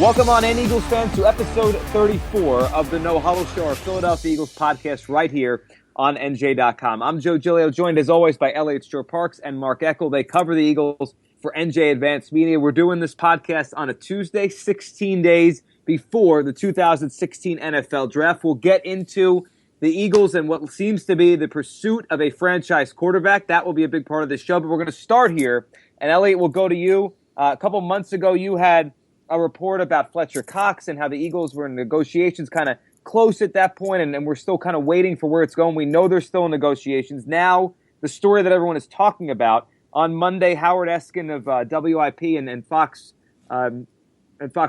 Welcome on in, Eagles fans, to episode 34 of the No Huddle Show, our Philadelphia Eagles podcast right here on NJ.com. I'm Joe Giglio, joined as always by Elliot Stroh-Parks and Mark Eckel. They cover the Eagles for NJ Advanced Media. We're doing this podcast on a Tuesday, 16 days before the 2016 NFL Draft. We'll get into the Eagles and what seems to be the pursuit of a franchise quarterback. That will be a big part of the show, but we're going to start here. And Elliot, we'll go to you. A couple months ago, you had a report about Fletcher Cox and how the Eagles were in negotiations kind of close at that point, and we're still kind of waiting for where it's going. We know they're still in negotiations. Now, the story that everyone is talking about, on Monday, Howard Eskin of WIP and Fox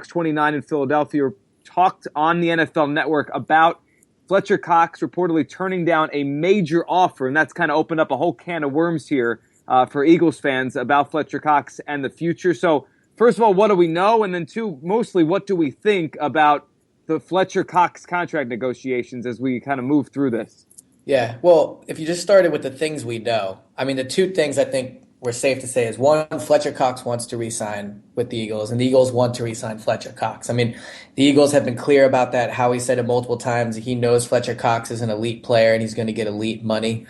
29 in Philadelphia talked on the NFL Network about Fletcher Cox reportedly turning down a major offer, and that's kind of opened up a whole can of worms here for Eagles fans about Fletcher Cox and the future. So, first of all, what do we know? And then two, mostly, what do we think about the Fletcher Cox contract negotiations as we kind of move through this? Yeah, well, if you just started with the things we know, I mean, the two things I think we're safe to say is, one, Fletcher Cox wants to re-sign with the Eagles, and the Eagles want to re-sign Fletcher Cox. I mean, the Eagles have been clear about that. Howie said it multiple times. He knows Fletcher Cox is an elite player, and he's going to get elite money.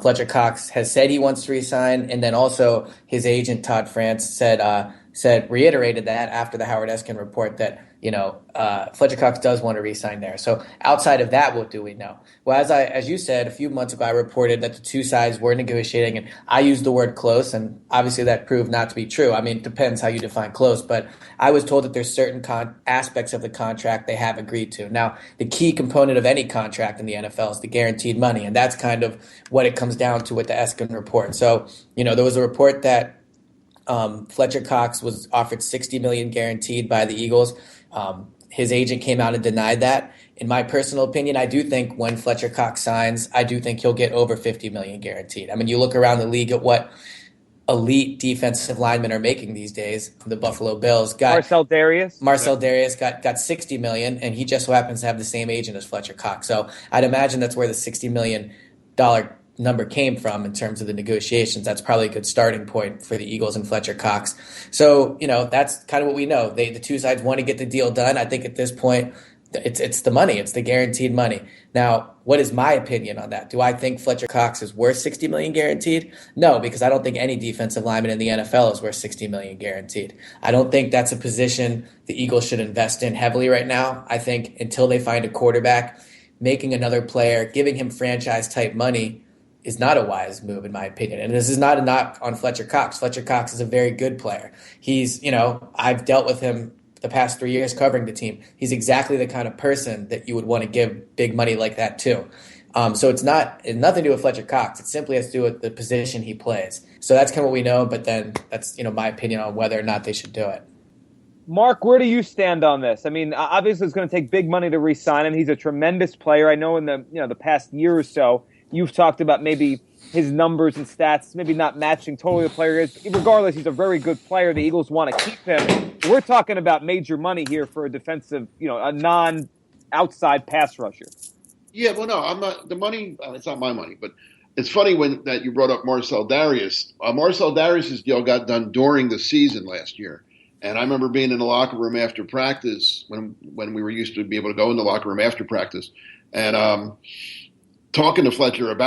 Fletcher Cox has said he wants to re-sign, and then also his agent, Todd France, reiterated that after the Howard Eskin report that, Fletcher Cox does want to re-sign there. So outside of that, what do we know? Well, as you said, a few months ago, I reported that the two sides were negotiating, and I used the word close, and obviously that proved not to be true. I mean, it depends how you define close, but I was told that there's certain aspects of the contract they have agreed to. Now, the key component of any contract in the NFL is the guaranteed money, and that's kind of what it comes down to with the Eskin report. So, there was a report that Fletcher Cox was offered $60 million guaranteed by the Eagles. His agent came out and denied that. In my personal opinion, I do think when Fletcher Cox signs, I do think he'll get over $50 million guaranteed. I mean, you look around the league at what elite defensive linemen are making these days. The Buffalo Bills got Marcel Darius got $60 million, and he just so happens to have the same agent as Fletcher Cox. So I'd imagine that's where the $60 million number came from in terms of the negotiations. That's probably a good starting point for the Eagles and Fletcher Cox. So, that's kind of what we know. The two sides want to get the deal done. I think at this point, it's the money. It's the guaranteed money. Now, what is my opinion on that? Do I think Fletcher Cox is worth $60 million guaranteed? No, because I don't think any defensive lineman in the NFL is worth $60 million guaranteed. I don't think that's a position the Eagles should invest in heavily right now. I think until they find a quarterback, making another player, giving him franchise-type money is not a wise move, in my opinion. And this is not a knock on Fletcher Cox. Fletcher Cox is a very good player. He's, I've dealt with him the past 3 years covering the team. He's exactly the kind of person that you would want to give big money like that to. So it's nothing to do with Fletcher Cox. It simply has to do with the position he plays. So that's kind of what we know, but then that's, my opinion on whether or not they should do it. Mark, where do you stand on this? I mean, obviously it's going to take big money to re-sign him. He's a tremendous player. I know in the past year or so, you've talked about maybe his numbers and stats maybe not matching totally the player is. Regardless, he's a very good player. The Eagles want to keep him. We're talking about major money here for a defensive, a non-outside pass rusher. Yeah, well, no, I'm not. The money, it's not my money, but it's funny that you brought up Marcel Darius. Marcel Darius' deal got done during the season last year. And I remember being in the locker room after practice when we were used to be able to go in the locker room after practice. And talking to Fletcher at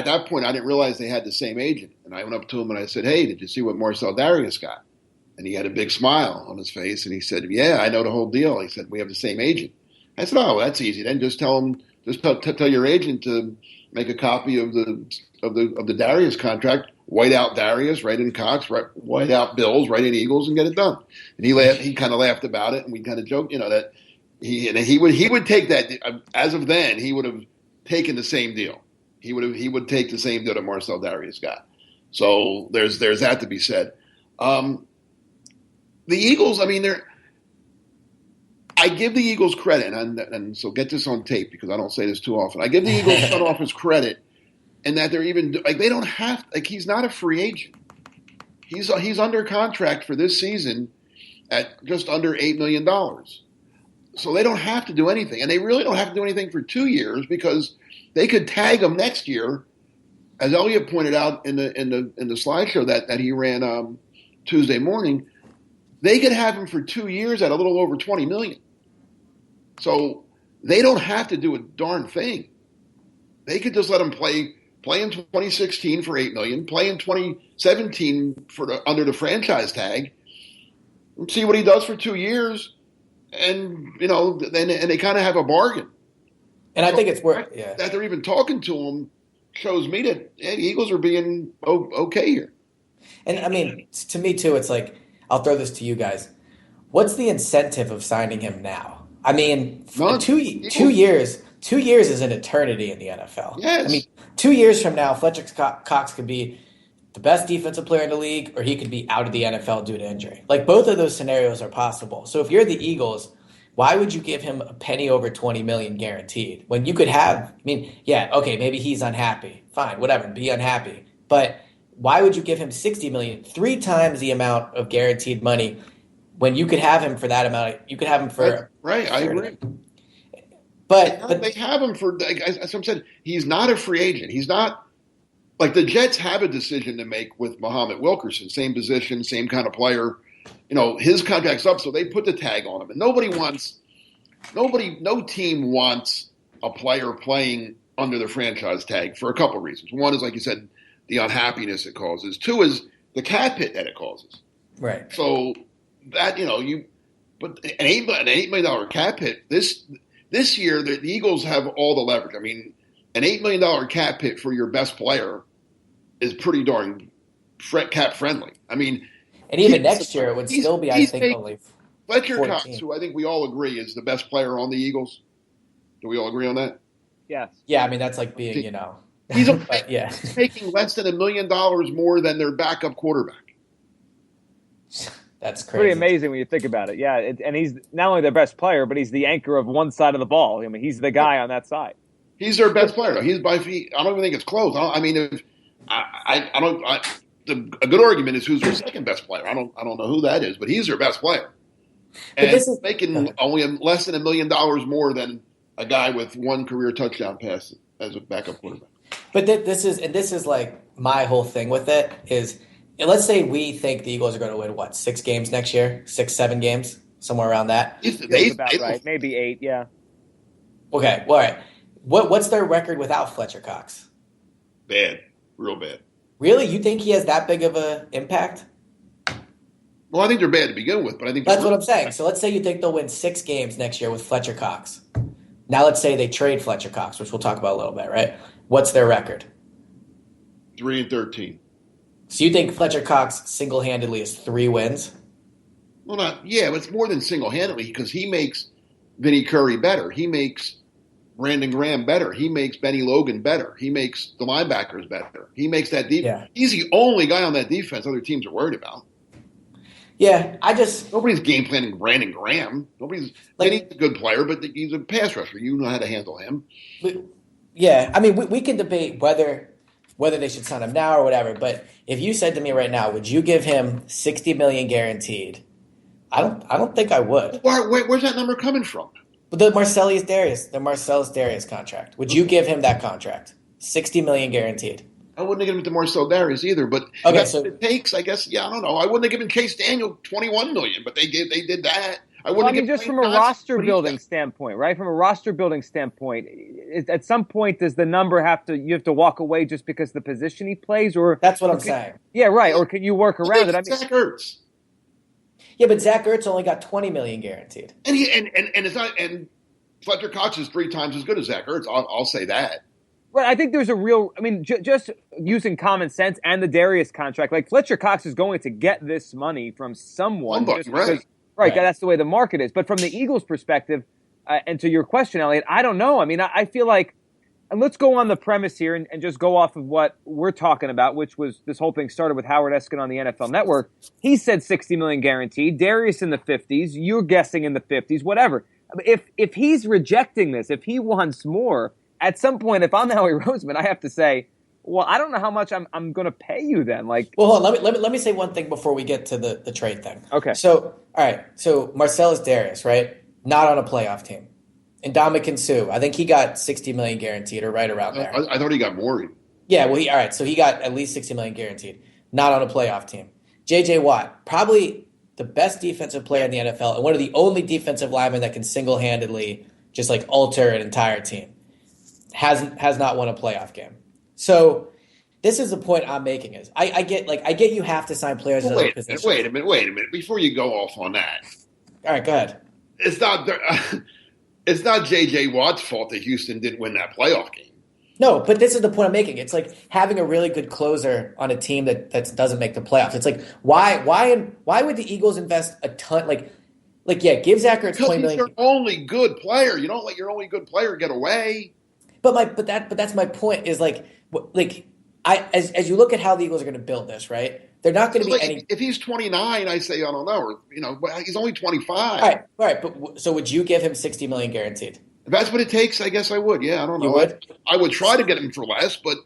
that point, I didn't realize they had the same agent. And I went up to him and I said, "Hey, did you see what Marcel Darius got?" And he had a big smile on his face. And he said, "Yeah, I know the whole deal." He said, "We have the same agent." I said, "Oh, that's easy. Then just tell your agent to make a copy of the Darius contract, white out Darius, write in Cox, white out Bills, write in Eagles, and get it done." And he laughed. He kind of laughed about it, and we kind of joked, that he would take that. As of then, he would have taken the same deal. He would take the same deal that Marcel Darius got. So there's that to be said. The Eagles, I mean, I give the Eagles credit, and so get this on tape because I don't say this too often. I give the Eagles front office credit in that they're even they don't have he's not a free agent. He's under contract for this season at just under $8 million. So they don't have to do anything, and they really don't have to do anything for 2 years because they could tag him next year, as Elliot pointed out in the slideshow that he ran Tuesday morning. They could have him for 2 years at a little over $20 million. So they don't have to do a darn thing. They could just let him play in 2016 for $8 million, play in 2017 under the franchise tag, and see what he does for 2 years, and they kind of have a bargain. And I think it's worth that they're even talking to him shows me that the Eagles are being okay here. And I mean, to me too, it's like, I'll throw this to you guys. What's the incentive of signing him now? I mean, 2 years is an eternity in the NFL. Yes. I mean, 2 years from now, Fletcher Cox could be the best defensive player in the league, or he could be out of the NFL due to injury. Like, both of those scenarios are possible. So if you're the Eagles, why would you give him a penny over $20 million guaranteed when you could have? I mean, yeah, okay, maybe he's unhappy. Fine, whatever, be unhappy. But why would you give him $60 million, 3 times the amount of guaranteed money, when you could have him for that amount? You could have him for right. I agree. But they have him for, as I said, he's not a free agent. He's not like the Jets have a decision to make with Muhammad Wilkerson, same position, same kind of player. His contract's up, so they put the tag on him. And no team wants a player playing under the franchise tag for a couple of reasons. One is, like you said, the unhappiness it causes. 2 is the cap hit that it causes. Right. So that, but an $8 million cap hit, this year, the Eagles have all the leverage. I mean, an $8 million cap hit for your best player is pretty darn cap friendly. I mean, and even next year, it would still be, I think, only Fletcher Cox, who I think we all agree is the best player on the Eagles. Do we all agree on that? Yes. Yeah, I mean, that's like being, He's he's making less than $1 million more than their backup quarterback. That's crazy. Pretty amazing when you think about it. Yeah, and he's not only their best player, but he's the anchor of one side of the ball. I mean, he's the guy on that side. He's their best player. He's by feet. I don't even think it's close. A good argument is who's their second best player. I don't know who that is, but he's their best player. And this is making only less than $1 million more than a guy with 1 career touchdown pass as a backup quarterback. But this is like my whole thing with it is, let's say we think the Eagles are going to win 6 games next year, 6-7 games, somewhere around that. About right, maybe 8, yeah. Okay, all right. What's their record without Fletcher Cox? Bad, real bad. Really? You think he has that big of an impact? Well, I think they're bad to begin with, but I think that's what I'm saying. So let's say you think they'll win 6 games next year with Fletcher Cox. Now let's say they trade Fletcher Cox, which we'll talk about a little bit, right? What's their record? 3-13. So you think Fletcher Cox single-handedly is 3 wins? Well, but it's more than single-handedly because he makes Vinnie Curry better. He makes Brandon Graham better. He makes Benny Logan better. He makes the linebackers better. He makes that defense. Yeah. He's the only guy on that defense other teams are worried about. Yeah, nobody's game planning Brandon Graham. He's a good player, but he's a pass rusher. You know how to handle him. Yeah, I mean, we can debate whether they should sign him now or whatever. But if you said to me right now, would you give him $60 million guaranteed? I don't think I would. Where's that number coming from? The Marcellus Darius contract. Would you give him that contract? $60 million guaranteed. I wouldn't have given it to Marcel Darius either, but okay, so it takes, I guess. Yeah, I don't know. I wouldn't have given Chase Daniel $21 million, but they did that. Just from a roster building standpoint, right? From a roster building standpoint, at some point does the number you have to walk away just because of the position he plays, or that's what I'm saying. Yeah, right. Or can you work around it? I mean, Zach Ertz. Yeah, but Zach Ertz only got $20 million guaranteed, and it's not. And Fletcher Cox is 3 times as good as Zach Ertz. I'll say that. Right, I think there's a real. I mean, just using common sense and the Darius contract, like Fletcher Cox is going to get this money from someone. Right, that's the way the market is. But from the Eagles' perspective, and to your question, Elliot, I don't know. I mean, I feel like, and let's go on the premise here and just go off of what we're talking about, which was this whole thing started with Howard Eskin on the NFL Network. He said $60 million guaranteed. Darius in the 50s. You're guessing in the 50s. Whatever. If he's rejecting this, if he wants more. At some point, if I'm Howie Roseman, I have to say, well, I don't know how much I'm going to pay you then. Well, hold on. Let me say one thing before we get to the trade thing. Okay. So, all right. So Marcellus Darius, right? Not on a playoff team. And Ndamukong Suh, I think he got $60 million guaranteed, or right around there. I thought he got more. Yeah. Well, all right. So he got at least $60 million guaranteed. Not on a playoff team. J.J. Watt, probably the best defensive player in the NFL and one of the only defensive linemen that can single-handedly just like alter an entire team. Has not won a playoff game. So this is the point I'm making is I get you have to sign players at other positions. Wait a minute. Before you go off on that. All right, go ahead. It's not J.J. Watt's fault that Houston didn't win that playoff game. No, but this is the point I'm making. It's like having a really good closer on a team that doesn't make the playoffs. It's like why would the Eagles invest a ton give Zach Ertz $20 million? Because he's your only good player. You don't let your only good player get away. But that's my point is as you look at how the Eagles are going to build this, right? They're not going to be any. If he's 29, I say I don't know. Or, he's only 25. All right. But so would you give him $60 million guaranteed? If that's what it takes, I guess I would. Yeah, I don't know. You would? I would try to get him for less, but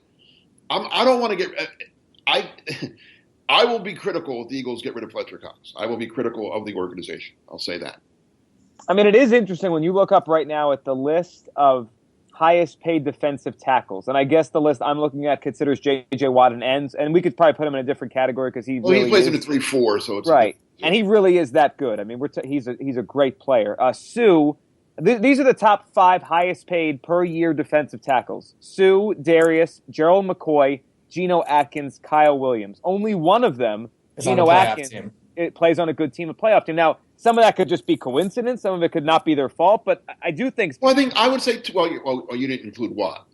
I don't want to get. I will be critical if the Eagles get rid of Fletcher Cox. I will be critical of the organization. I'll say that. I mean, it is interesting when you look up right now at the list of highest paid defensive tackles. And I guess the list I'm looking at considers J.J. Watt an ends. And we could probably put him in a different category because he plays in a 3-4, so it's right. And he really is that good. I mean, he's a great player. Sue, these are the top 5 highest paid per year defensive tackles. Sue, Darius, Gerald McCoy, Geno Atkins, Kyle Williams. Only one of them, Geno Atkins, it plays on a good team, a playoff team. Now, some of that could just be coincidence. Some of it could not be their fault. But I do think. Well, I would say. You didn't include Watt.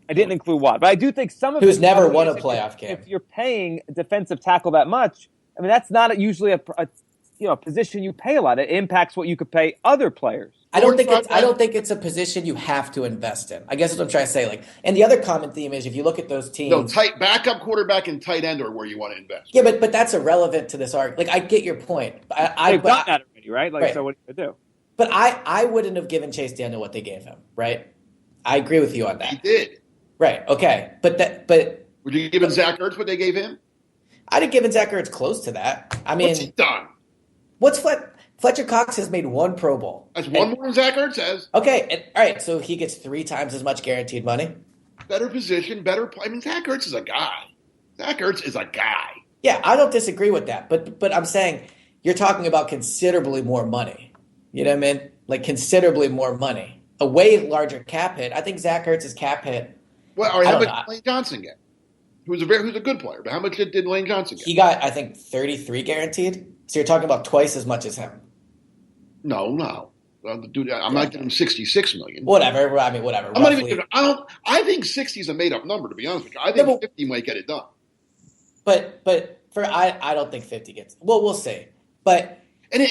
I didn't include Watt, but I do think some of who's never won a playoff game. If you're paying a defensive tackle that much, I mean that's not usually a position you pay a lot. It impacts what you could pay other players. I don't think it's a position you have to invest in. I guess that's what I'm trying to say. And the other common theme is if you look at those teams, tight backup quarterback and tight end are where you want to invest. Yeah, but that's irrelevant to this argument. I get your point. They've got that already, right? Right. So what do you do? But I wouldn't have given Chase Daniel what they gave him, right? I agree with you on that. He did. Right. Okay. But would you give Zach Ertz what they gave him? I'd have given Zach Ertz close to that. I mean, what's he done? Fletcher Cox has made 1 Pro Bowl. That's one more than Zach Ertz has. Okay. All right. So he gets 3 times as much guaranteed money. Better position, better play. I mean, Zach Ertz is a guy. Yeah, I don't disagree with that. But I'm saying you're talking about considerably more money. You know what I mean? Like considerably more money. A way larger cap hit. I think Zach Ertz's cap hit. Well, all right, how much did Lane Johnson get? Who's a good player, but how much did Lane Johnson get? He got, I think, 33 guaranteed. So you're talking about twice as much as him. No. Dude, I'm not giving him $66 million. Whatever. I mean, whatever. I'm not even giving. I think 60 is a made up number. To be honest with you, I think 50 might get it done. But I don't think 50 gets. Well, we'll see. But and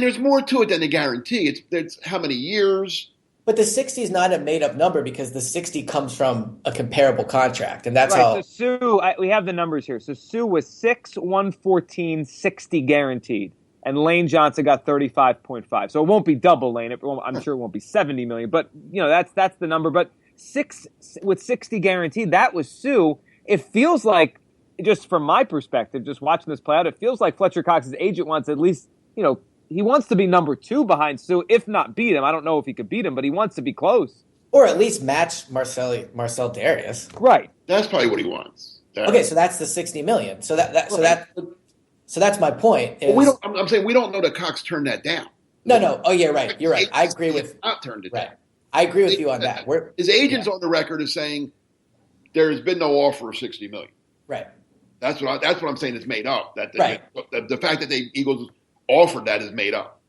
there's more to it than a guarantee. It's how many years. But the 60 is not a made up number because the 60 comes from a comparable contract, and that's right, how. So Sue, we have the numbers here. So Sue was 6, 114, 60 guaranteed. And Lane Johnson got 35.5. So it won't be double Lane. I'm sure it won't be 70 million. But that's the number. But 6 with 60 guaranteed, that was Sue. It feels like, just from my perspective, just watching this play out, it feels like Fletcher Cox's agent wants at least, he wants to be number 2 behind Sue, if not beat him. I don't know if he could beat him, but he wants to be close. Or at least match Marcel Darius. Right. That's probably what he wants. Okay, so that's the $60 million. So that's my point. Well, I'm saying we don't know that Cox turned that down. No. Oh, yeah, right. You're right. I agree with. Not turned it down. I agree with you on that. His agent's on the record as saying there has been no offer of $60 million. Right. That's what I'm saying. It's made up. The fact that the Eagles offered that is made up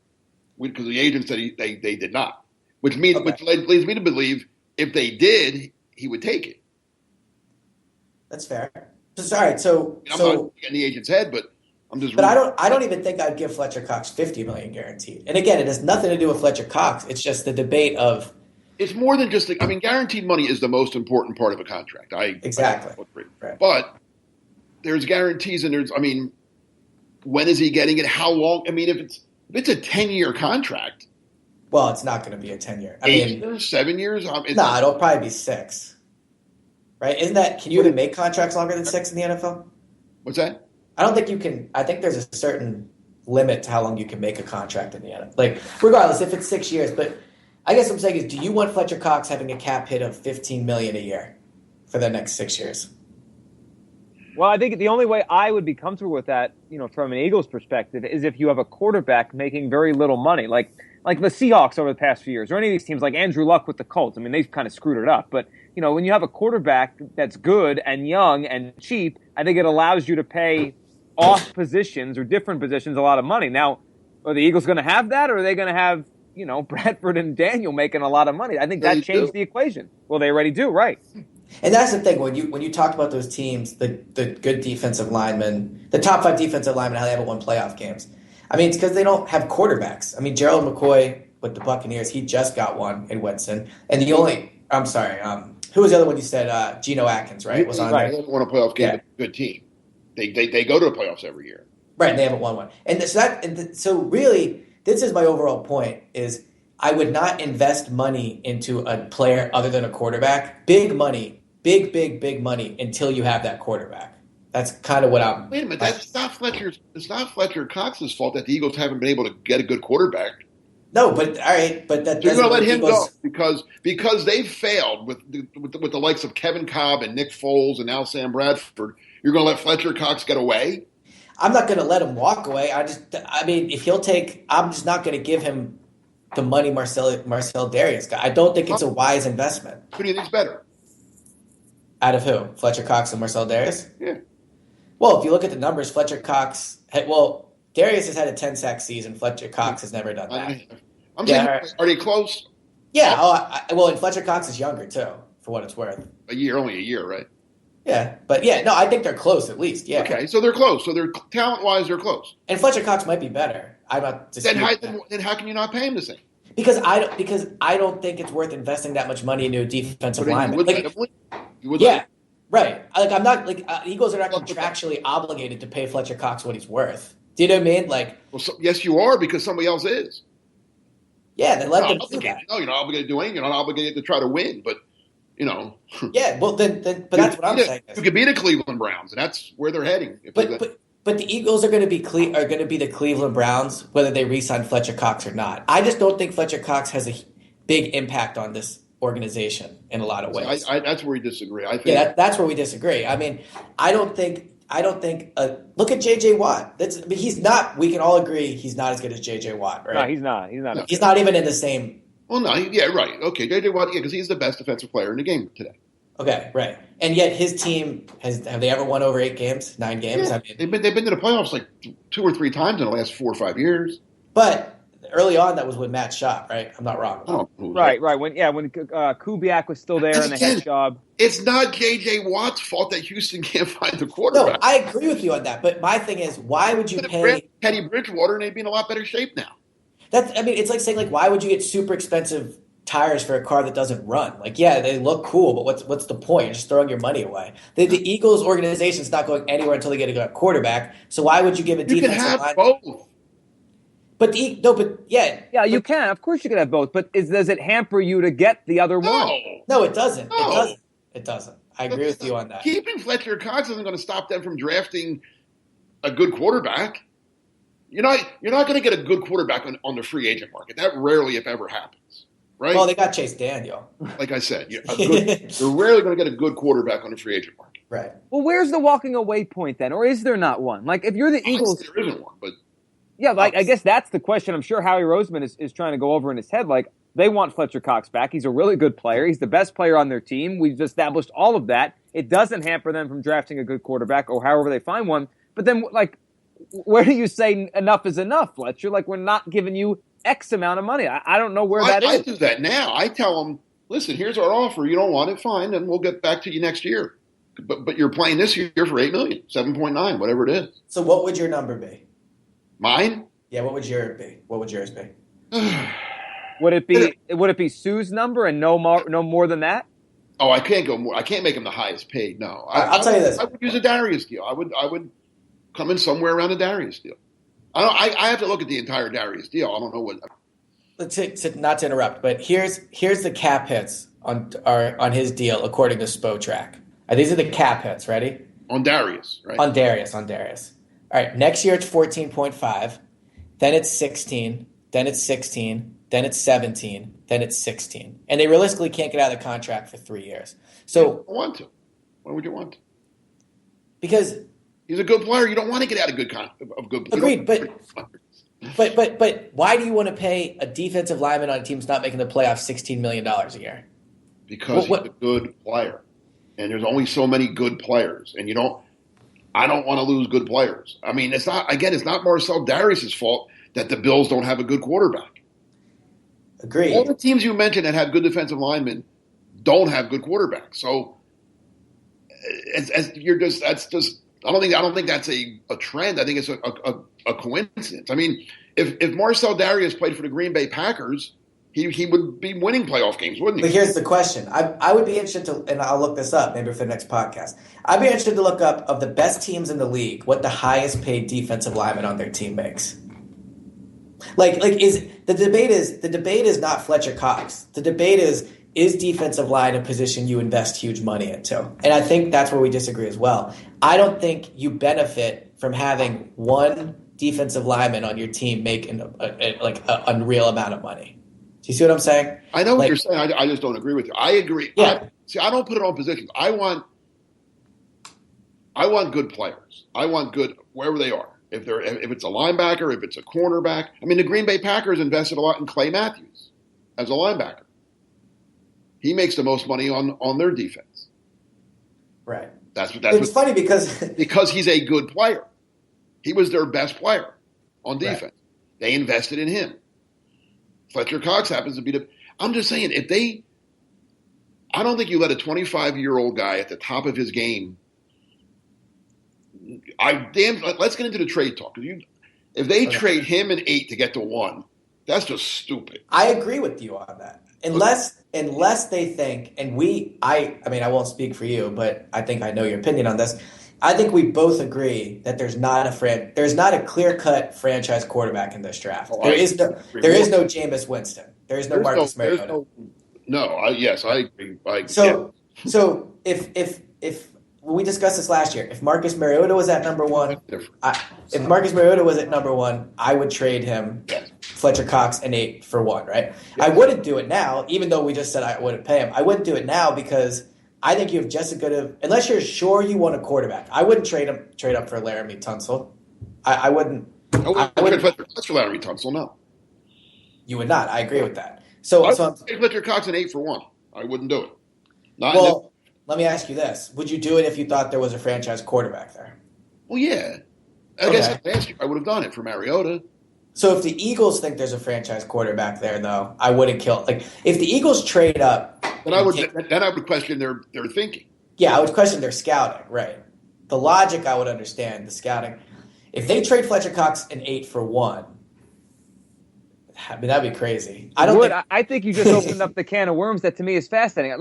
because the agent said they did not, which leads me to believe if they did, he would take it. That's fair. Sorry. So I'm not getting the agent's head, but I'm just. But I don't even think I'd give Fletcher Cox $50 million guaranteed. And again, it has nothing to do with Fletcher Cox. It's just the debate of. It's more than just. Guaranteed money is the most important part of a contract. Exactly. Right. But there's guarantees, and there's. When is he getting it? How long? If it's a 10-year contract. Well, it's not going to be a 10-year. 8 years, 7 years. No, it'll probably be 6. Right? Isn't that? Can you even make contracts longer than 6 in the NFL? What's that? I don't think you can. I think there's a certain limit to how long you can make a contract in the NFL. Regardless, if it's 6 years. But I guess what I'm saying is, do you want Fletcher Cox having a cap hit of $15 million a year for the next 6 years? Well, I think the only way I would be comfortable with that, from an Eagles perspective, is if you have a quarterback making very little money, like the Seahawks over the past few years, or any of these teams, like Andrew Luck with the Colts. I mean, they've kind of screwed it up, but when you have a quarterback that's good and young and cheap, I think it allows you to pay off positions or different positions a lot of money. Now, are the Eagles going to have that, or are they going to have Bradford and Daniel making a lot of money? I think that changed the equation. Well, they already do, right? And that's the thing when you talk about those teams, the good defensive linemen, the top 5 defensive linemen, how they haven't won playoff games. I mean, it's because they don't have quarterbacks. I mean, Gerald McCoy with the Buccaneers, he just got one in Winston, and who was the other one you said? Geno Atkins, right? Was on right. They haven't won a playoff game, but a good team. They go to the playoffs every year. Right, and they haven't won one. And so really, this is my overall point: is I would not invest money into a player other than a quarterback. Big money, big money until you have that quarterback. That's kind of what I'm. Wait a minute, it's not Fletcher Cox's fault that the Eagles haven't been able to get a good quarterback. No, but all right, but that you're going to let him go because they've failed with the likes of Kevin Cobb and Nick Foles and now Sam Bradford. You're going to let Fletcher Cox get away? I'm not going to let him walk away. If he'll take, I'm just not going to give him the money Marcel Darius got. I don't think it's a wise investment. Who do you think's better? Out of who? Fletcher Cox and Marcel Darius? Yeah. Well, if you look at the numbers, Darius has had a 10-sack season. Fletcher Cox has never done that. I'm saying, are they close? Yeah. And Fletcher Cox is younger too, for what it's worth. Only a year, right? Yeah, but I think they're close at least. Yeah. Okay, so they're close. So they're talent-wise, they're close. And Fletcher Cox might be better. I'm not disputing that. Then how can you not pay him the same? Because I don't think it's worth investing that much money into a defensive lineman. Right. I'm not Eagles are not contractually obligated to pay Fletcher Cox what he's worth. Do you know what I mean? Yes, you are because somebody else is. Yeah, then let them do that. No, you're not obligated to do anything. You're not obligated to try to win, but. Yeah, well, then but that's what I'm saying. You could be the Cleveland Browns, and that's where they're heading. But the Eagles are going to be the Cleveland Browns, whether they re-sign Fletcher Cox or not. I just don't think Fletcher Cox has a big impact on this organization in a lot of ways. That's where we disagree. I think. Yeah, that's where we disagree. I mean, I don't think. Look at J.J. Watt. He's not. We can all agree he's not as good as J.J. Watt, right? No, he's not. He's not even in the same. Well, no, yeah, right. Okay, J.J. Watt, because he's the best defensive player in the game today. Okay, right. And yet his team have they ever won over 8 games, 9 games? Yeah, they've been to the playoffs like 2 or 3 times in the last 4 or 5 years. But early on, that was with Matt Schaub, right? I'm not wrong. Right. When Kubiak was still there and they had Schaub. It's not J.J. Watt's fault that Houston can't find the quarterback. No, I agree with you on that. But my thing is, why would you pay Teddy Bridgewater and they'd be in a lot better shape now? It's like saying, why would you get super expensive tires for a car that doesn't run? They look cool, but what's the point? You're just throwing your money away. The Eagles organization is not going anywhere until they get a quarterback. So why would you give a defensive line? You can have both. Yeah, you can. Of course, you can have both. But does it hamper you to get the other one? No, it doesn't. No. It doesn't. I agree with you on that. Keeping Fletcher Cox isn't going to stop them from drafting a good quarterback. You're not going to get a good quarterback on the free agent market. That rarely, if ever, happens, right? Well, they got Chase Daniel. Like I said, you're rarely going to get a good quarterback on the free agent market. Right. Well, where's the walking away point then, or is there not one? If you're the Eagles, there isn't one, but yeah, I guess that's the question. I'm sure Howie Roseman is trying to go over in his head. They want Fletcher Cox back. He's a really good player. He's the best player on their team. We've established all of that. It doesn't hamper them from drafting a good quarterback or however they find one. But then, where do you say enough is enough, Fletcher? We're not giving you X amount of money. I don't know where that is. I do that now. I tell them, listen, here's our offer. You don't want it, fine, and we'll get back to you next year. But you're playing this year for $8 million, 7.9, whatever it is. So what would your number be? Mine? Yeah, what would yours be? Would it be Sue's number and no more than that? Oh, I can't go more. I can't make him the highest paid. No, I'll tell you this. I would use a Darius deal. I would come in somewhere around a Darius deal. I have to look at the entire Darius deal. I don't know what. Not to interrupt, but here's the cap hits on his deal according to Spotrac. These are the cap hits. Ready? On Darius, right? On Darius. All right. Next year it's 14.5. Then it's 16. Then it's 16. Then it's 17. Then it's 16. And they realistically can't get out of the contract for 3 years. So I want to. Why would you want to? Because he's a good player. You don't want to get out of good. Agreed, but why do you want to pay a defensive lineman on a team that's not making the playoffs $16 million a year? Because he's a good player, and there's only so many good players, and I don't want to lose good players. I mean, it's not Marcel Darius' fault that the Bills don't have a good quarterback. Agreed. All the teams you mentioned that have good defensive linemen don't have good quarterbacks. So, I don't think that's a trend. I think it's a coincidence. I mean, if Marcel Darius played for the Green Bay Packers, he would be winning playoff games, wouldn't he? But here's the question. I would be interested to, and I'll look this up maybe for the next podcast. I'd be interested to look up of the best teams in the league, what the highest paid defensive lineman on their team makes. The debate is not Fletcher Cox. The debate is defensive line a position you invest huge money into? And I think that's where we disagree as well. I don't think you benefit from having one defensive lineman on your team making an unreal amount of money. Do you see what I'm saying? I know what you're saying. I just don't agree with you. I agree. Yeah. I don't put it on positions. I want good players. I want good wherever they are. If it's a linebacker, if it's a cornerback. I mean, the Green Bay Packers invested a lot in Clay Matthews as a linebacker. He makes the most money on their defense. Right. It's funny because he's a good player. He was their best player on defense. Right. They invested in him. Fletcher Cox happens to be I'm just saying, I don't think you let a 25-year-old guy at the top of his game. Let's get into the trade talk. If they trade him and 8 to get to 1, that's just stupid. I agree with you on that. Unless they think, and I won't speak for you, but I think I know your opinion on this. I think we both agree that there's not a clear-cut franchise quarterback in this draft. There is no Jameis Winston. There is no Marcus Mariota. I agree. So if when we discussed this last year, if Marcus Mariota was at number 1, I would trade him Fletcher Cox and 8 for 1, right? Yeah. I wouldn't do it now, even though we just said I wouldn't pay him. I wouldn't do it now because I think you have just as good of, unless you're sure you want a quarterback. I wouldn't trade up for Laramie Tunsil. I wouldn't. I wouldn't Fletcher Cox for Laramie Tunsil. No, you would not. I agree with that. So Fletcher Cox and 8 for 1. I wouldn't do it. Let me ask you this: would you do it if you thought there was a franchise quarterback there? Well, yeah. I guess last year I would have done it for Mariota. So if the Eagles think there's a franchise quarterback there, though, I wouldn't kill. If the Eagles trade up, then I would question their thinking. Yeah, I would question their scouting. Right. The logic I would understand. The scouting. If they trade Fletcher Cox and 8 for 1, I mean that'd be crazy. I think you just opened up the can of worms that to me is fascinating.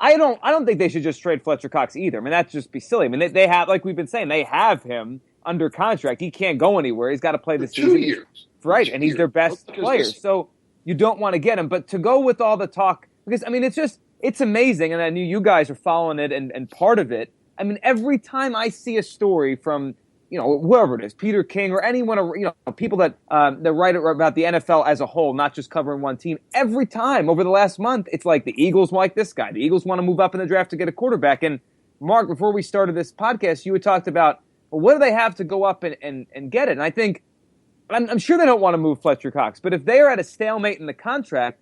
I don't think they should just trade Fletcher Cox either. I mean, that'd just be silly. I mean, they have, like we've been saying, they have him under contract. He can't go anywhere. He's got to play the season. 2 years. Right, and he's their best player. So you don't want to get him. But to go with all the talk, because, I mean, it's amazing, and I knew you guys are following it and part of it. I mean, every time I see a story from, whoever it is, Peter King or anyone, people that write about the NFL as a whole, not just covering one team, every time over the last month, it's like the Eagles like this guy. The Eagles want to move up in the draft to get a quarterback. And Mark, before we started this podcast, you had talked about, well, what do they have to go up and get it? And I think, I'm sure they don't want to move Fletcher Cox, but if they are at a stalemate in the contract,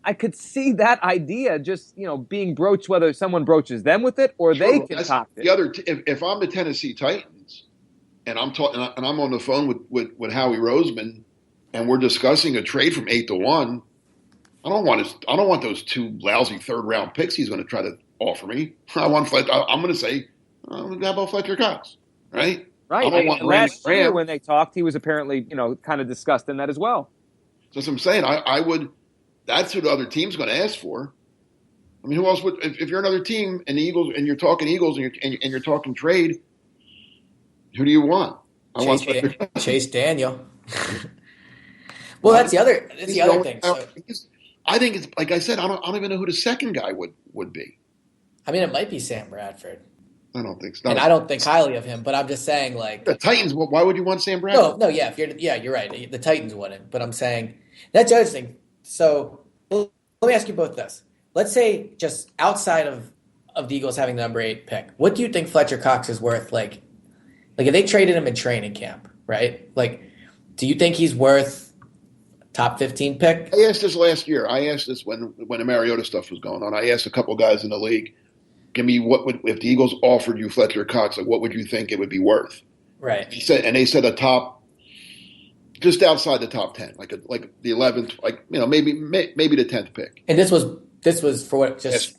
I could see that idea just, being broached, whether someone broaches them with it or they can top it. If I'm the Tennessee Titans and I'm talking and I'm on the phone with Howie Roseman and we're discussing a trade from 8 to 1, I don't want those 2 lousy 3rd round picks he's going to try to offer me. I'm going to say, how about Fletcher Cox, right? Right. I don't want last year when they talked, he was apparently, kind of discussed in that as well. So that's what I'm saying. I would. That's who the other team's going to ask for. I mean, who else would? If you're another team and the Eagles and you're talking Eagles and you're talking trade, who do you want? Chase Daniel. Well, that's the other thing. So, I think it's like I said. I don't even know who the second guy would be. I mean, it might be Sam Bradford. I don't think so. And I don't think highly of him, but I'm just saying, the Titans. Why would you want Sam Bradford? No, yeah, you're right. The Titans wouldn't, but I'm saying that's the other thing. So let me ask you both this. Let's say just outside of of the Eagles having the number 8 pick, what do you think Fletcher Cox is worth? Like if they traded him in training camp, right? Like, do you think he's worth top 15 pick? I asked this last year. I asked this when the Mariota stuff was going on. I asked a couple guys in the league, give me if the Eagles offered you Fletcher Cox, like what would you think it would be worth? Right. They said a top, just outside the top 10, like the 11th, maybe the 10th pick. And this was for what? Just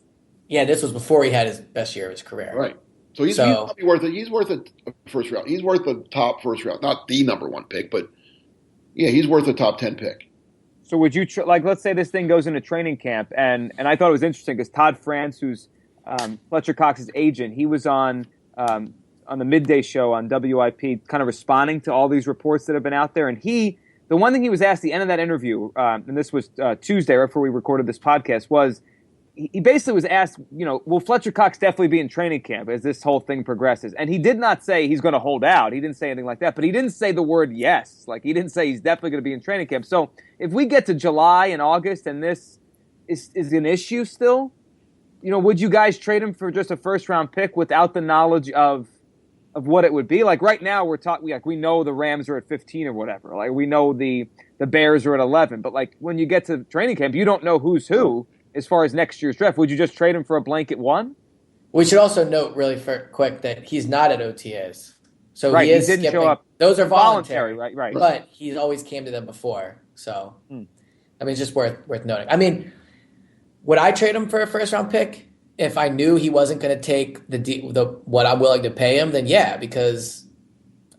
yes. This was before he had his best year of his career. Right. So he's probably worth it. He's worth a first round. He's worth a top first round, not the number 1 pick, but yeah, he's worth a top 10 pick. So would you let's say this thing goes into training camp, and I thought it was interesting because Todd France, who's Fletcher Cox's agent, he was on the midday show on WIP, kind of responding to all these reports that have been out there, and the one thing he was asked at the end of that interview, and this was Tuesday, right before we recorded this podcast, was he basically was asked, will Fletcher Cox definitely be in training camp as this whole thing progresses? And he did not say he's going to hold out. He didn't say anything like that. But he didn't say the word yes. Like, he didn't say he's definitely going to be in training camp. So if we get to July and August and this is an issue still, would you guys trade him for just a first-round pick without the knowledge of what it would be? Like, right now we're talking, we know the Rams are at 15 or whatever. Like, we know the Bears are at 11. But, like, when you get to training camp, you don't know who's who. As far as next year's draft, would you just trade him for a blanket 1? We should also note really quick that he's not at OTAs. So right, he is didn't skipping. Show up. Those are voluntary. Right. But he's always came to them before. So, it's just worth noting. I mean, would I trade him for a first-round pick if I knew he wasn't going to take the what I'm willing to pay him? Then yeah, because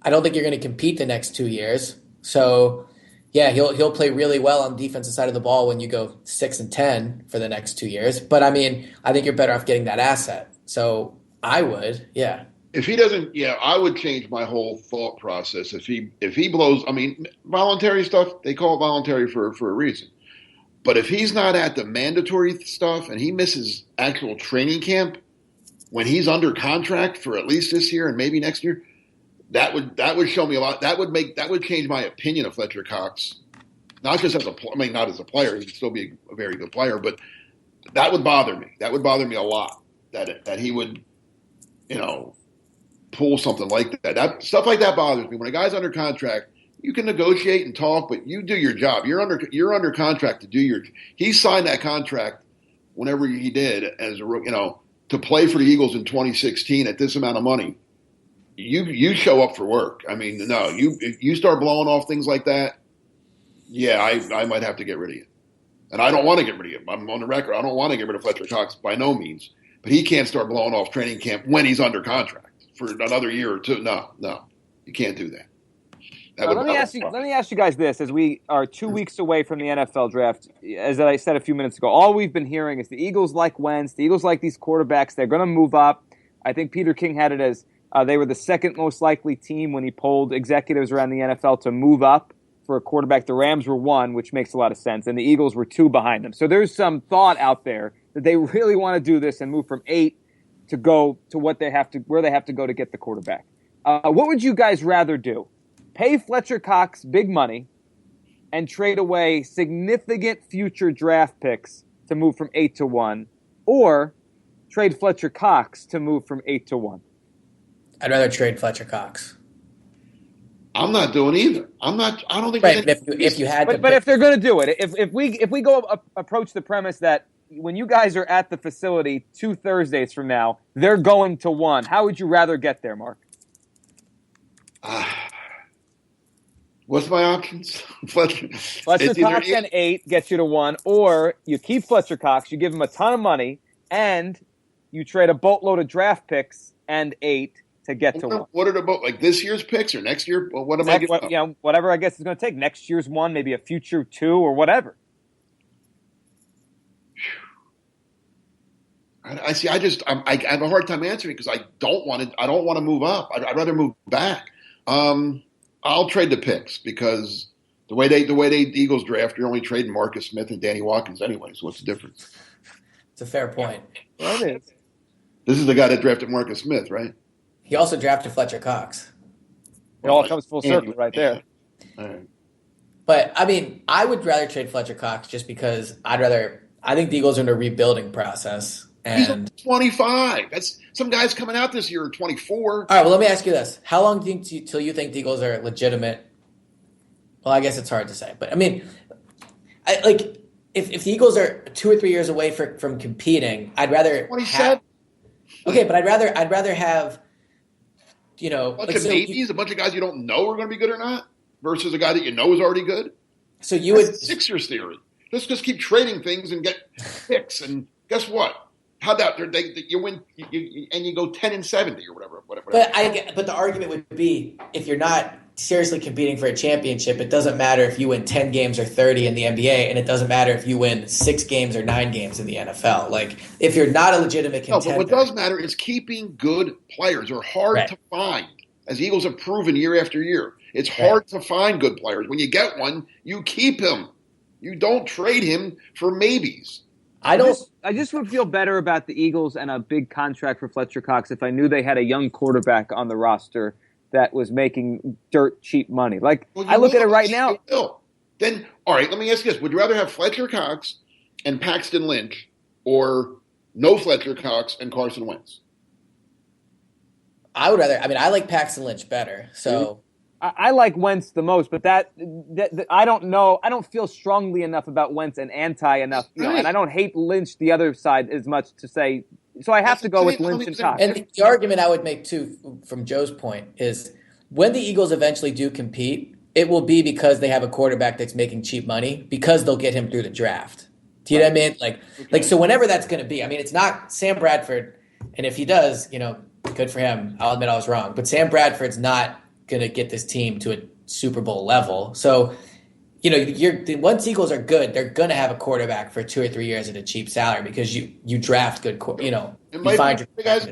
I don't think you're going to compete the next 2 years. So yeah, he'll play really well on the defensive side of the ball when you go 6-10 for the next 2 years. But I think you're better off getting that asset. So I would, yeah. If he doesn't, I would change my whole thought process. If he blows, voluntary stuff, they call it voluntary for a reason. But if he's not at the mandatory stuff and he misses actual training camp when he's under contract for at least this year and maybe next year, that would show me a lot. That would change my opinion of Fletcher Cox, not just as not as a player. He could still be a very good player, but that would bother me. That would bother me a lot. That he would, pull something like that. That stuff like that bothers me. When a guy's under contract, you can negotiate and talk, but you do your job. You're under contract to do your. He signed that contract whenever he did as to play for the Eagles in 2016 at this amount of money. You show up for work. No, you start blowing off things like that. Yeah, I might have to get rid of you. And I don't want to get rid of him. I'm on the record. I don't want to get rid of Fletcher Cox by no means. But he can't start blowing off training camp when he's under contract for another year or two. No, you can't do that. Let me ask you guys this: as we are 2 weeks away from the NFL draft, as I said a few minutes ago, all we've been hearing is the Eagles like Wentz. The Eagles like these quarterbacks. They're going to move up. I think Peter King had it as they were the second most likely team when he polled executives around the NFL to move up for a quarterback. The Rams were 1, which makes a lot of sense, and the Eagles were 2 behind them. So there's some thought out there that they really want to do this and move from 8 to go to where they have to go to get the quarterback. What would you guys rather do? Pay Fletcher Cox big money and trade away significant future draft picks to move from 8 to 1, or trade Fletcher Cox to move from 8 to 1? I'd rather trade Fletcher Cox. I'm not doing either. I don't think. Right, if you had, but if they're going to do it, if we go approach the premise that when you guys are at the facility 2 Thursdays from now, they're going to 1, how would you rather get there, Mark? What's my options? Fletcher Cox and 8 gets you to 1, or you keep Fletcher Cox, you give him a ton of money, and you trade a boatload of draft picks and 8 to get to 1. What are the like this year's picks or next year? What am I getting? Whatever I guess it's going to take. Next year's 1, maybe a future 2, or whatever. I see. I have a hard time answering because I don't want to move up. I'd rather move back. I'll trade the picks because the way the Eagles draft, you're only trading Marcus Smith and Danny Watkins anyway. So what's the difference? It's a fair point. Well, it is. This is the guy that drafted Marcus Smith, right? He also drafted Fletcher Cox. It all comes full circle right there. All right. But I would rather trade Fletcher Cox just because I think the Eagles are in a rebuilding process. He's only And 25. That's some guys coming out this year are 24. all right, well, let me ask you this: how long do you till you think the Eagles are legitimate? Well, I guess it's hard to say, but I mean, I like if the Eagles are 2 or 3 years away from competing, I'd rather 27. Okay, but I'd rather have A bunch of maybes, a bunch of guys you don't know are going to be good or not, versus a guy that you know is already good. So you That's would the Sixers theory. Let's just keep trading things and get picks. And guess what? How about you win and you go 10-70 or whatever. But the argument would be if you're not seriously competing for a championship, it doesn't matter if you win 10 games or 30 in the NBA, and it doesn't matter if you win 6 games or 9 games in the NFL. Like if you're not a legitimate contender. No, but what does matter is keeping good players are hard to find, as the Eagles have proven year after year. It's hard to find good players. When you get one, you keep him. You don't trade him for maybes. I just would feel better about the Eagles and a big contract for Fletcher Cox if I knew they had a young quarterback on the roster that was making dirt cheap money. Like, I look at it right now. Then, all right, let me ask you this. Would you rather have Fletcher Cox and Paxton Lynch or no Fletcher Cox and Carson Wentz? I would rather – I mean, I like Paxton Lynch better, so – I like Wentz the most, but that I don't know. I don't feel strongly enough about Wentz and anti enough, and I don't hate Lynch the other side as much to say. So I have to go with Lynch and Cox. And the argument I would make too, from Joe's point, is when the Eagles eventually do compete, it will be because they have a quarterback that's making cheap money because they'll get him through the draft. Do you know what I mean? Like so whenever that's going to be. I mean, it's not Sam Bradford, and if he does, good for him. I'll admit I was wrong, but Sam Bradford's not going to get this team to a Super Bowl level. So, once Eagles are good, they're going to have a quarterback for 2 or 3 years at a cheap salary because you draft good, you find your guys.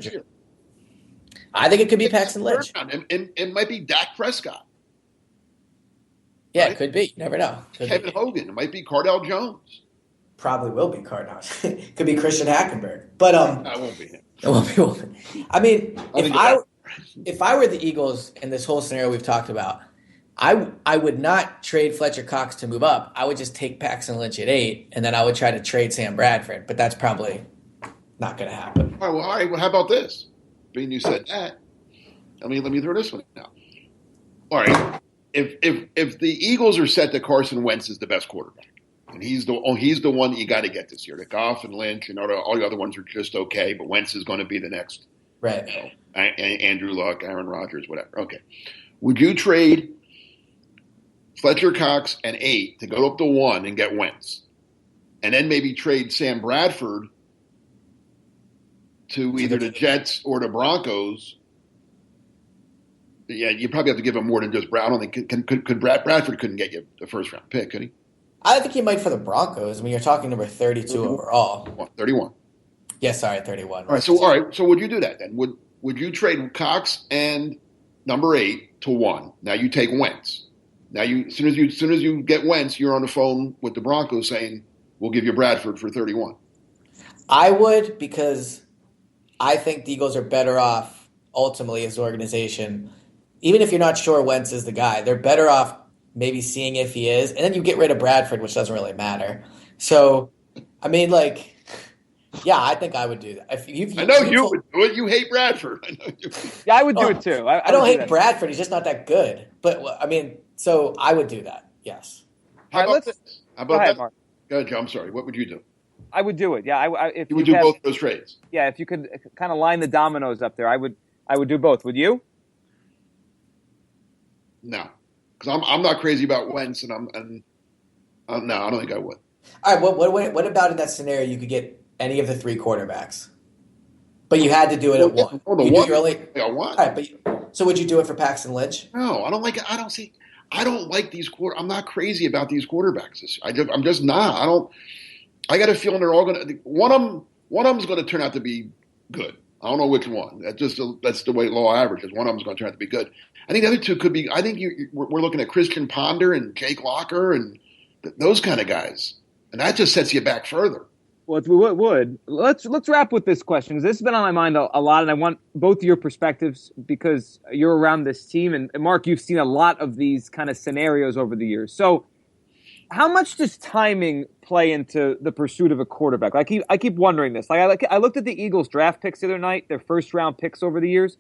I think it could be Paxton Lynch. It might be Dak Prescott. Yeah, right? It could be. You never know. Kevin Hogan. It might be Cardell Jones. Probably will be Cardell. Could be Christian Hackenberg. But that won't be him. It won't be. I mean, if I were the Eagles in this whole scenario we've talked about, I would not trade Fletcher Cox to move up. I would just take Paxton Lynch at 8, and then I would try to trade Sam Bradford. But that's probably not going to happen. All right. Well, how about this? Being you said that, let me throw this one now. All right. If the Eagles are set that Carson Wentz is the best quarterback, and he's the one that you got to get this year. The Goff and Lynch and all the other ones are just okay, but Wentz is going to be the next. Right. Andrew Luck, Aaron Rodgers, whatever. Okay. Would you trade Fletcher Cox and 8 to go up to 1 and get Wentz? And then maybe trade Sam Bradford to either the Jets or the Broncos? Yeah, you probably have to give him more than just Brad. I don't think Bradford couldn't get you the first round pick, could he? I think he might for the Broncos. I mean, you're talking number 32 overall. 31. Yeah, sorry, 31. All right, so would you do that then? Would you trade Cox and number 8 to 1? Now you take Wentz. Now as soon as you get Wentz, you're on the phone with the Broncos saying we'll give you Bradford for 31. I would, because I think the Eagles are better off ultimately as an organization. Even if you're not sure Wentz is the guy, they're better off maybe seeing if he is, and then you get rid of Bradford, which doesn't really matter. So, I mean, yeah, I think I would do that. I know you would do it. You hate Bradford. I know you. Yeah, I would do it too. I don't hate Bradford. He's just not that good. But I mean, so I would do that. Yes. How about this? Go ahead, Mark. Go ahead, Joe. I'm sorry. What would you do? I would do it. Yeah, if you would do both those trades. Yeah, if you could kind of line the dominoes up there, I would do both. Would you? No, because I'm not crazy about Wentz, and no, I don't think I would. All right. What about in that scenario? You could get any of the 3 quarterbacks, but you had to do it at 1. Oh, the 1. Yeah, 1. All right, so would you do it for Paxton Lynch? No, I don't like it. I don't like these I'm not crazy about these quarterbacks. I'm just not. I got a feeling they're all going to. One of them's going to turn out to be good. I don't know which one. That's the way law averages. One of them's going to turn out to be good. I think the other 2 could be. I think we're looking at Christian Ponder and Jake Locker and those kind of guys, and that just sets you back further. Well, it would. Let's wrap with this question, because this has been on my mind a lot, and I want both of your perspectives because you're around this team, and Mark, you've seen a lot of these kind of scenarios over the years. So, how much does timing play into the pursuit of a quarterback? I keep wondering this. I looked at the Eagles draft picks the other night, their first round picks over the years.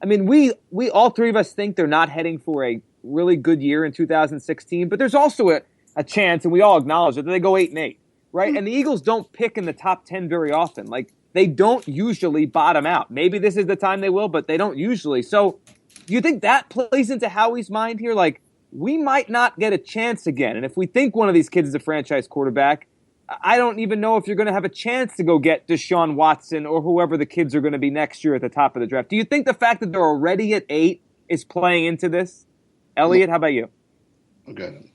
I mean, we all three of us think they're not heading for a really good year in 2016, but there's also a chance, and we all acknowledge it, that they go 8-8, right? And the Eagles don't pick in the top 10 very often. Like, they don't usually bottom out. Maybe this is the time they will, but they don't usually. So, do you think that plays into Howie's mind here? Like, we might not get a chance again. And if we think one of these kids is a franchise quarterback, I don't even know if you're going to have a chance to go get Deshaun Watson or whoever the kids are going to be next year at the top of the draft. Do you think the fact that they're already at 8 is playing into this? Elliot, how about you? Okay.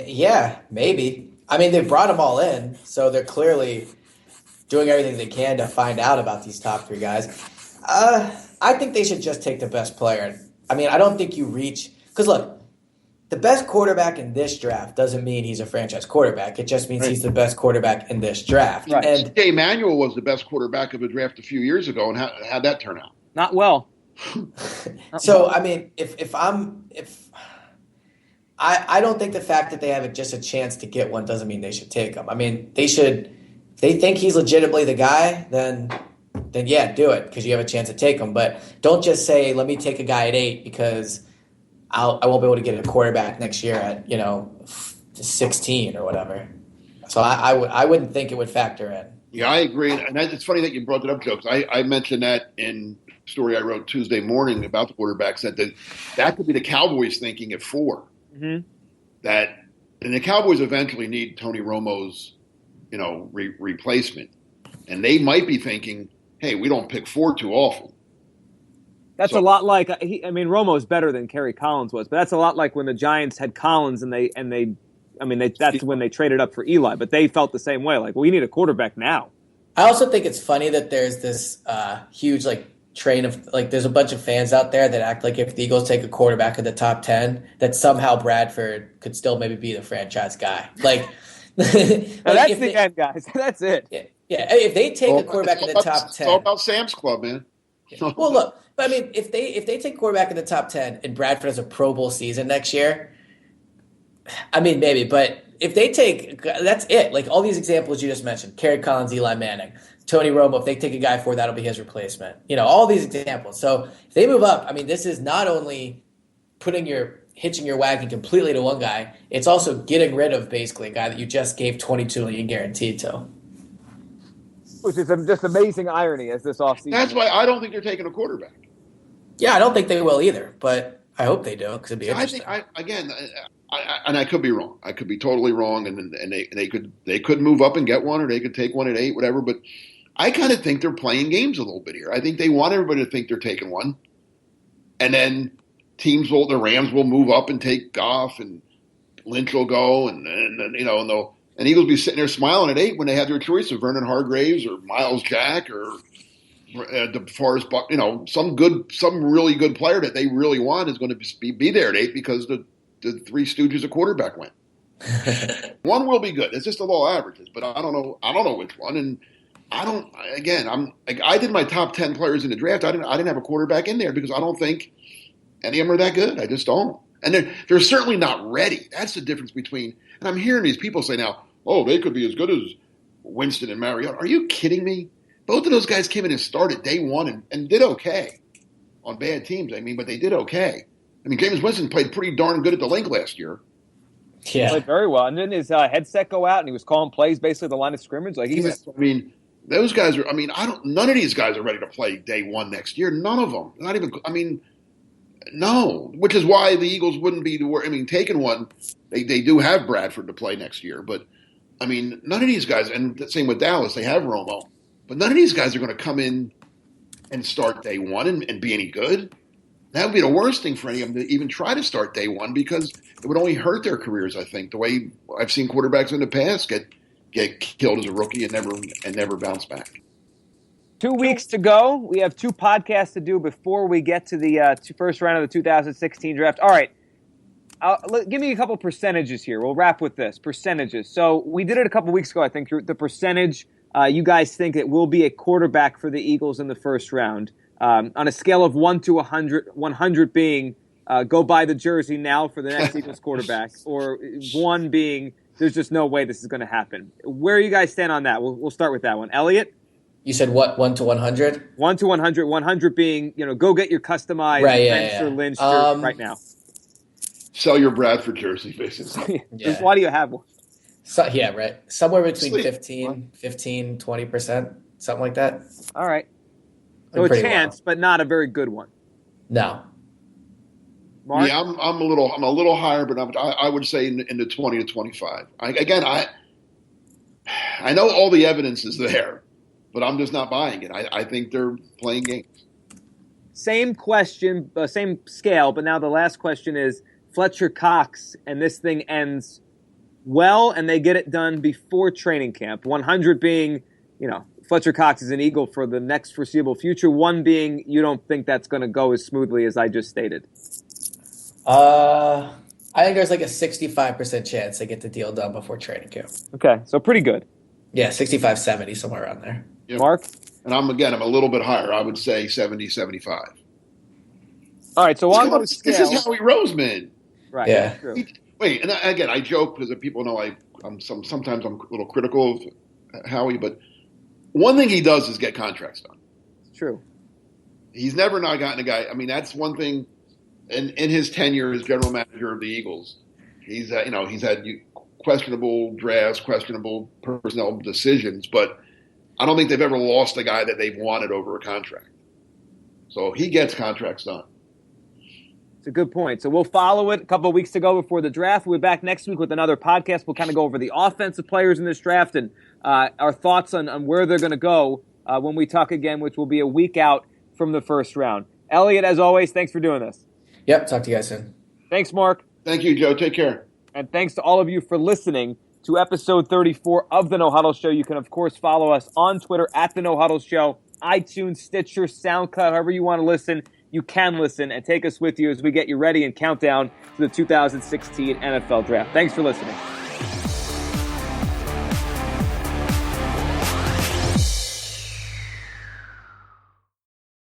Yeah, maybe. I mean, they brought them all in, so they're clearly doing everything they can to find out about these top 3 guys. I think they should just take the best player. I mean, I don't think you reach – because, look, the best quarterback in this draft doesn't mean he's a franchise quarterback. It just means he's the best quarterback in this draft. Right. And Jay Manuel was the best quarterback of the draft a few years ago, and how'd that turn out? Not well. so, I mean, I don't think the fact that they have just a chance to get one doesn't mean they should take him. I mean, they should – if they think he's legitimately the guy, then yeah, do it because you have a chance to take him. But don't just say, let me take a guy at 8 because I won't be able to get a quarterback next year at, 16 or whatever. So I wouldn't think it would factor in. Yeah, I agree. And it's funny that you brought that up, Joe, because I mentioned that in a story I wrote Tuesday morning about the quarterbacks, that could be the Cowboys thinking at 4. Mm-hmm. And the Cowboys eventually need Tony Romo's, replacement. And they might be thinking, hey, we don't pick 4 too often. That's a lot like Romo's better than Kerry Collins was, but that's a lot like when the Giants had Collins that's when they traded up for Eli, but they felt the same way. Like, we need a quarterback now. I also think it's funny that there's this huge train of there's a bunch of fans out there that act like if the Eagles take a quarterback in the top 10, that somehow Bradford could still maybe be the franchise guy. That's the end, guys. That's it. Yeah. If they take a quarterback in the top 10, it's all about Sam's Club, man. Well, look, but I mean, if they take quarterback in the top 10 and Bradford has a Pro Bowl season next year, I mean, maybe, but if they take, that's it. Like all these examples you just mentioned, Kerry Collins, Eli Manning, Tony Romo, if they take a guy for that'll be his replacement. All these examples. So if they move up, I mean, this is not only hitching your wagon completely to one guy, it's also getting rid of basically a guy that you just gave $22 million guaranteed to. Which is just amazing irony as this offseason. That's why I don't think they're taking a quarterback. Yeah, I don't think they will either, but I hope they do because it'd be interesting. I could be wrong. I could be totally wrong, and they could move up and get one, or they could take one at 8, whatever. But I kind of think they're playing games a little bit here. I think they want everybody to think they're taking one, and then the Rams will move up and take Goff, and Lynch will go, and Eagles be sitting there smiling at 8 when they have their choice of Vernon Hargreaves or Miles Jack or DeForest Buck. Some really good player that they really want is going to be there at 8 because the Three Stooges of quarterback went. One will be good. It's just the law of averages, but I don't know which one. And I did my top 10 players in the draft. I didn't have a quarterback in there because I don't think any of them are that good. I just don't. And they're certainly not ready. That's the difference between. And I'm hearing these people say now, oh, they could be as good as Winston and Mariota. Are you kidding me? Both of those guys came in and started day one and did okay on bad teams. But they did okay. James Winston played pretty darn good at the Link last year. Yeah, he played very well. And then his headset go out, and he was calling plays basically at the line of scrimmage. Those guys are. None of these guys are ready to play day one next year. None of them. Not even. No. Which is why the Eagles wouldn't be taking one. They do have Bradford to play next year, but none of these guys. And the same with Dallas. They have Romo, but none of these guys are going to come in and start day one and be any good. That would be the worst thing for any of them to even try to start day one because it would only hurt their careers, I think, the way I've seen quarterbacks in the past get killed as a rookie and never bounce back. 2 weeks to go. We have 2 podcasts to do before we get to the first round of the 2016 draft. All right. Give me a couple percentages here. We'll wrap with this. Percentages. So we did it a couple weeks ago, I think, the percentage you guys think it will be a quarterback for the Eagles in the first round. On a scale of 1 to 100, 100 being go buy the jersey now for the next Eagles quarterback, or one being there's just no way this is going to happen. Where you guys stand on that? We'll start with that one. Elliot? You said what, 1 to 100? 1 to 100. 100 being, go get your customized Spencer Lynch jersey right now. Sell your Bradford jersey, basically. Just why do you have one? So, yeah, right. Somewhere between 15, 20%, something like that. All right. So a chance, but not a very good one. No. Mark? Yeah, I'm a little higher, but I would say in the 20 to 25. I know all the evidence is there, but I'm just not buying it. I think they're playing games. Same question, same scale, but now the last question is Fletcher Cox, and this thing ends well, and they get it done before training camp. 100 being, Fletcher Cox is an Eagle for the next foreseeable future. 1 being you don't think that's going to go as smoothly as I just stated. I think there's like a 65% chance they get the deal done before training camp. Okay, so pretty good. Yeah, 65-70, somewhere around there. Yep. Mark? And I'm a little bit higher. I would say 70, 75. All right, so on the scale. This is Howie Roseman. Right. Yeah. True. Wait, and again, I joke because people know sometimes I'm a little critical of Howie, but one thing he does is get contracts done. It's true. He's never not gotten a guy. I mean, that's one thing. In his tenure as general manager of the Eagles, he's had questionable drafts, questionable personnel decisions, but I don't think they've ever lost a guy that they've wanted over a contract. So he gets contracts done. It's a good point. So we'll follow it a couple of weeks to go before the draft. We'll be back next week with another podcast. We'll kind of go over the offensive players in this draft and our thoughts on where they're going to go when we talk again, which will be a week out from the first round. Elliot, as always, thanks for doing this. Yep, talk to you guys soon. Thanks, Mark. Thank you, Joe. Take care. And thanks to all of you for listening to episode 34 of The No Huddle Show. You can, of course, follow us on Twitter at The No Huddle Show, iTunes, Stitcher, SoundCloud, however you want to listen. You can listen and take us with you as we get you ready and countdown to the 2016 NFL Draft. Thanks for listening.